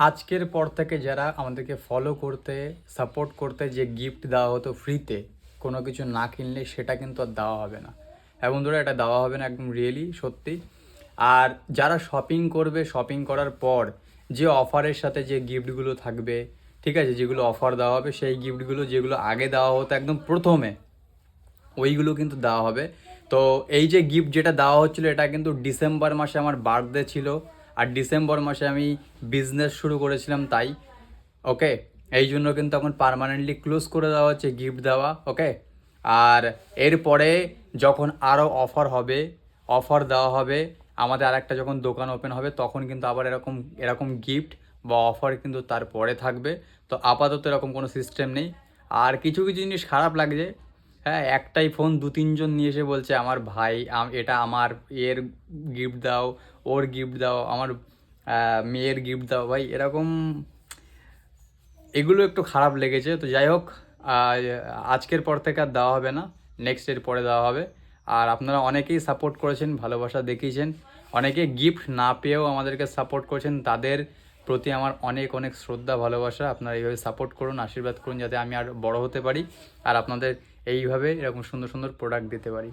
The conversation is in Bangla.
আজকের পর থেকে যারা আমাদেরকে ফলো করতে, সাপোর্ট করতে যে গিফট দেওয়া হতো ফ্রিতে, কোনো কিছু না কিনলে সেটা কিন্তু আর দেওয়া হবে না। হ্যাঁ বন্ধুরা, এটা দেওয়া হবে না, একদম রিয়েলি সত্যি। আর যারা শপিং করবে, শপিং করার পর যে অফারের সাথে যে গিফটগুলো থাকবে, ঠিক আছে, যেগুলো অফার দেওয়া হবে সেই গিফটগুলো যেগুলো আগে দেওয়া হতো একদম প্রথমে, ওইগুলো কিন্তু দেওয়া হবে। তো এই যে গিফট যেটা দেওয়া হচ্ছিলো এটা কিন্তু ডিসেম্বর মাসে আমার বার্থডে ছিল, আর ডিসেম্বর মাসে আমি বিজনেস শুরু করেছিলাম, তাই ওকে, এই জন্য কিন্তু এখন পার্মানেন্টলি ক্লোজ করে দেওয়া হচ্ছে গিফট দেওয়া, ওকে। আর এরপরে যখন আরও অফার হবে, অফার দেওয়া হবে, আমাদের আরেকটা যখন দোকান ওপেন হবে তখন কিন্তু আবার এরকম এরকম গিফট বা অফার কিন্তু তারপরে থাকবে। তো আপাতত এরকম কোনো সিস্টেম নেই। আর কিছু কিছু জিনিস খারাপ লাগছে। হ্যাঁ, একটাই ফোন দু তিনজন নিয়ে এসে বলছে আমার ভাই এটা আমার এর গিফট দাও, ওর গিফট দাও, আমার মেয়ের গিফট দাও। ভাই এরকম এগুলো একটু খারাপ লেগেছে। তো যাই হোক, আহ, আজকের পর থেকে আর দেওয়া হবে না, নেক্সট এর পরে দেওয়া হবে। আর আপনারা অনেকেই সাপোর্ট করেছেন, ভালোবাসা দেখিয়েছেন, অনেকে গিফট না পেয়েও আমাদেরকে সাপোর্ট করেছেন, তাদের প্রতি আমার অনেক অনেক শ্রদ্ধা ভালোবাসা। আপনারা এইভাবে সাপোর্ট করুন, আশীর্বাদ করুন যাতে আমি আর বড় হতে পারি আর আপনাদের এইভাবে এরকম সুন্দর সুন্দর প্রোডাক্ট দিতে পারি।